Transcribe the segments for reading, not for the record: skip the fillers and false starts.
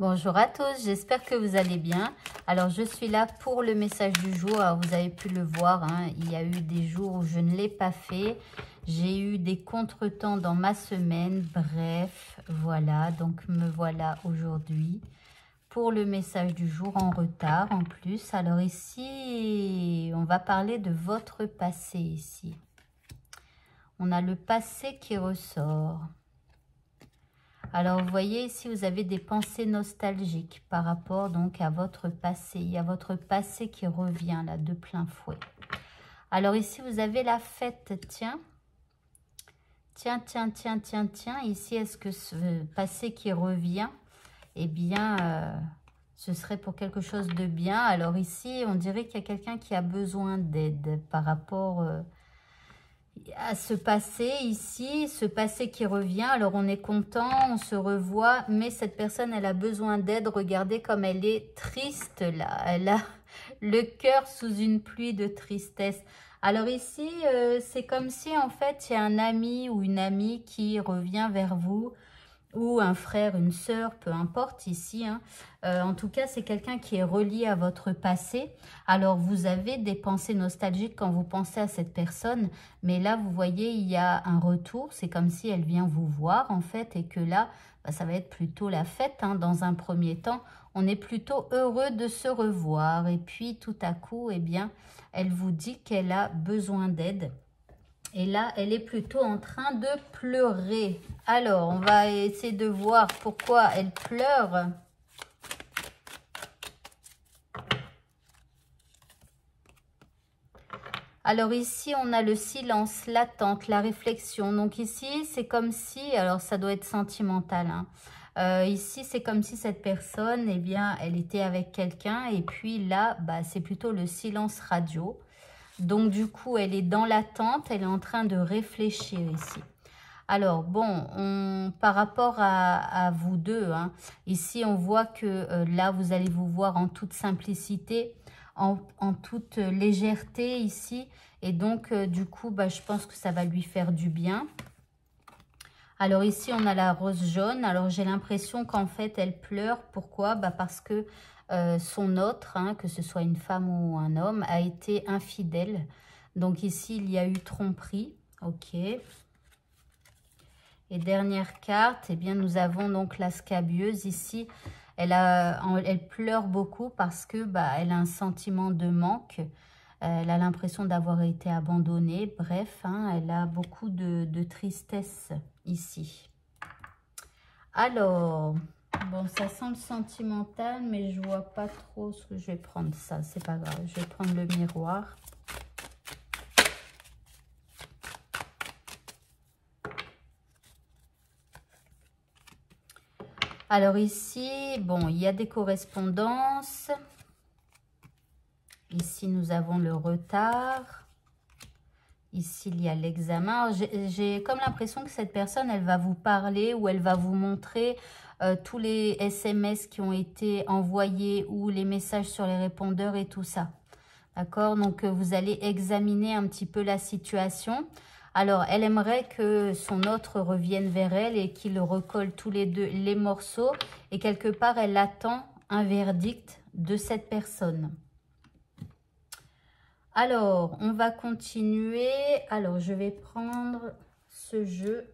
Bonjour à tous, j'espère que vous allez bien. Alors, je suis là pour le message du jour. Alors, vous avez pu le voir, hein, il y a eu des jours où je ne l'ai pas fait. J'ai eu des contretemps dans ma semaine. Bref, voilà, donc me voilà aujourd'hui pour le message du jour en retard en plus. Alors ici, on va parler de votre passé ici. On a le passé qui ressort. Alors, vous voyez ici, vous avez des pensées nostalgiques par rapport donc à votre passé. Il y a votre passé qui revient là de plein fouet. Alors ici, vous avez la fête. Tiens. Ici, est-ce que ce passé qui revient, eh bien, ce serait pour quelque chose de bien. Alors ici, on dirait qu'il y a quelqu'un qui a besoin d'aide par rapport à ce passé ici, ce passé qui revient. Alors on est content, on se revoit, mais cette personne, elle a besoin d'aide. Regardez comme elle est triste là. Elle a le cœur sous une pluie de tristesse. Alors ici, c'est comme si en fait, il y a un ami ou une amie qui revient vers vous, ou un frère, une sœur, peu importe ici. Hein. En tout cas, c'est quelqu'un qui est relié à votre passé. Alors, vous avez des pensées nostalgiques quand vous pensez à cette personne. Mais là, vous voyez, il y a un retour. C'est comme si elle vient vous voir, en fait. Et que là, bah, ça va être plutôt la fête. Hein. Dans un premier temps, on est plutôt heureux de se revoir. Et puis, tout à coup, eh bien, elle vous dit qu'elle a besoin d'aide. Et là, elle est plutôt en train de pleurer. Alors, on va essayer de voir pourquoi elle pleure. Alors ici, on a le silence, l'attente, la réflexion. Donc ici, c'est comme si, alors ça doit être sentimental, hein. Ici, c'est comme si cette personne, eh bien, elle était avec quelqu'un. Et puis là, bah, c'est plutôt le silence radio. Donc, du coup, elle est dans l'attente, elle est en train de réfléchir ici. Alors, bon, par rapport à vous deux, hein, ici, on voit que là, vous allez vous voir en toute simplicité, en toute légèreté ici. Et donc, du coup, bah, je pense que ça va lui faire du bien. Alors ici, on a la rose jaune. Alors, j'ai l'impression qu'en fait, elle pleure. Pourquoi? Bah, parce que son autre, hein, que ce soit une femme ou un homme, a été infidèle. Donc ici, il y a eu tromperie. Ok. Et dernière carte, eh bien, nous avons donc la scabieuse. Ici, elle pleure beaucoup parce que bah, elle a un sentiment de manque. Elle a l'impression d'avoir été abandonnée. Bref, hein, elle a beaucoup de tristesse ici. Alors, bon, ça semble sentimental, mais je vois pas trop ce que je vais prendre. Ça, c'est pas grave. Je vais prendre le miroir. Alors ici, bon, il y a des correspondances. Ici, nous avons le retard. Ici, il y a l'examen. J'ai comme l'impression que cette personne, elle va vous parler ou elle va vous montrer tous les SMS qui ont été envoyés ou les messages sur les répondeurs et tout ça. D'accord? Donc, vous allez examiner un petit peu la situation. Alors, elle aimerait que son autre revienne vers elle et qu'il recolle tous les deux les morceaux. Et quelque part, elle attend un verdict de cette personne. Alors, on va continuer. Alors, je vais prendre ce jeu.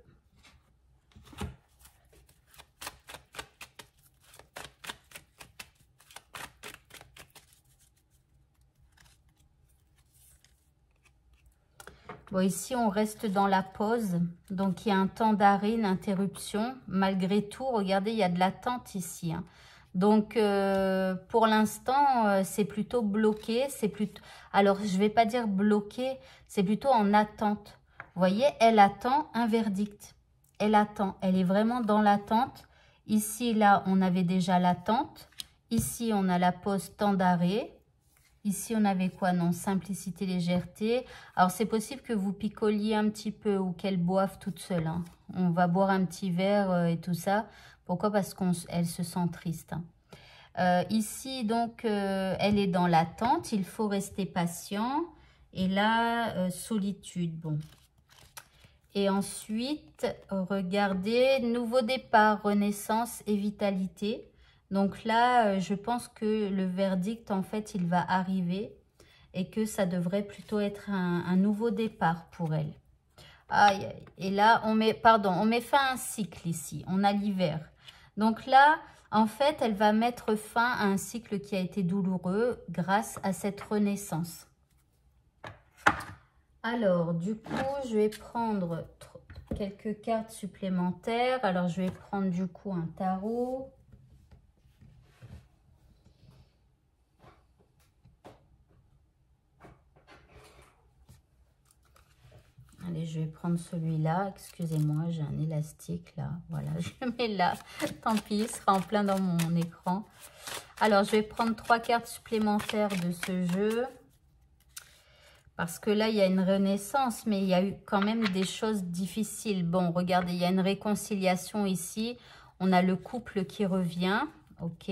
Bon, ici, on reste dans la pause. Donc, il y a un temps d'arrêt, une interruption. Malgré tout, regardez, il y a de l'attente ici. Hein. Donc, pour l'instant, c'est plutôt bloqué. C'est plutôt... Alors, je ne vais pas dire bloqué, c'est plutôt en attente. Vous voyez, elle attend un verdict. Elle attend. Elle est vraiment dans l'attente. Ici, là, on avait déjà l'attente. Ici, on a la pause temps d'arrêt. Ici, on avait quoi? Non, simplicité, légèreté. Alors, c'est possible que vous picoliez un petit peu ou qu'elle boive toute seule. Hein. On va boire un petit verre et tout ça. Pourquoi? Parce qu'elle se sent triste. Hein. Ici, donc, elle est dans l'attente. Il faut rester patient. Et là, solitude. Bon. Et ensuite, regardez, nouveau départ, renaissance et vitalité. Donc là, je pense que le verdict, en fait, il va arriver et que ça devrait plutôt être un nouveau départ pour elle. Aïe, aïe. Et là, on met fin à un cycle ici. On a l'hiver. Donc là, en fait, elle va mettre fin à un cycle qui a été douloureux grâce à cette renaissance. Alors, du coup, je vais prendre quelques cartes supplémentaires. Alors, je vais prendre du coup un tarot. Allez, je vais prendre celui-là. Excusez-moi, j'ai un élastique là. Voilà, je le mets là. Tant pis, il sera en plein dans mon écran. Alors, je vais prendre 3 cartes supplémentaires de ce jeu. Parce que là, il y a une renaissance, mais il y a eu quand même des choses difficiles. Bon, regardez, il y a une réconciliation ici. On a le couple qui revient. Ok.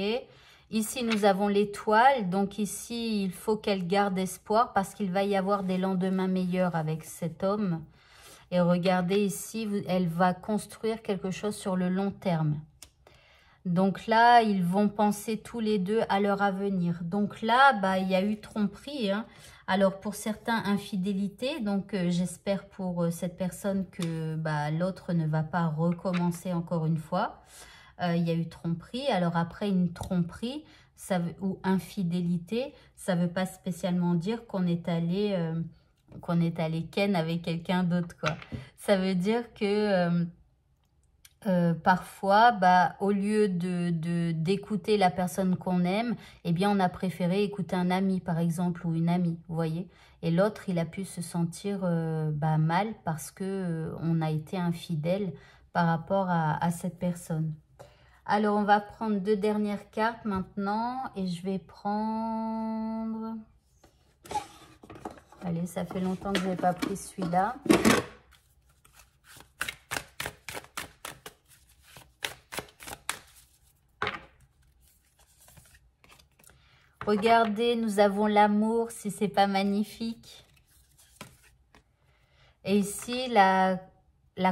Ici, nous avons l'étoile. Donc ici, il faut qu'elle garde espoir parce qu'il va y avoir des lendemains meilleurs avec cet homme. Et regardez ici, elle va construire quelque chose sur le long terme. Donc là, ils vont penser tous les deux à leur avenir. Donc là, bah, il y a eu tromperie, hein. Alors pour certains, infidélité. Donc j'espère pour cette personne que bah, l'autre ne va pas recommencer encore une fois. Il y a eu tromperie. Alors après, une tromperie ou infidélité, ça ne veut pas spécialement dire qu'on est allé ken avec quelqu'un d'autre, quoi. Ça veut dire que parfois, bah, au lieu d'écouter la personne qu'on aime, eh bien, on a préféré écouter un ami, par exemple, ou une amie, vous voyez. Et l'autre, il a pu se sentir bah, mal parce que on a été infidèle par rapport à cette personne. Alors, on va prendre 2 dernières cartes maintenant. Et je vais prendre... Allez, ça fait longtemps que je n'ai pas pris celui-là. Regardez, nous avons l'amour, si c'est pas magnifique. Et ici, la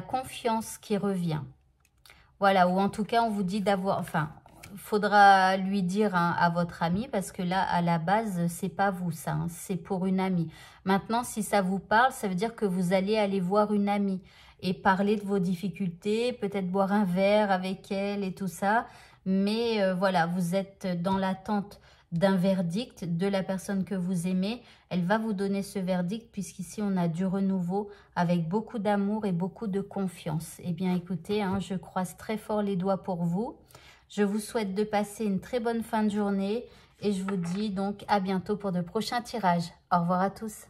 confiance qui revient. Voilà, ou en tout cas, on vous dit d'avoir... Enfin, il faudra lui dire hein, à votre ami, parce que là, à la base, c'est pas vous, ça. Hein, c'est pour une amie. Maintenant, si ça vous parle, ça veut dire que vous allez aller voir une amie et parler de vos difficultés, peut-être boire un verre avec elle et tout ça. Mais voilà, vous êtes dans l'attente d'un verdict de la personne que vous aimez. Elle va vous donner ce verdict puisqu'ici on a du renouveau avec beaucoup d'amour et beaucoup de confiance. Eh bien écoutez, hein, je croise très fort les doigts pour vous. Je vous souhaite de passer une très bonne fin de journée et je vous dis donc à bientôt pour de prochains tirages. Au revoir à tous.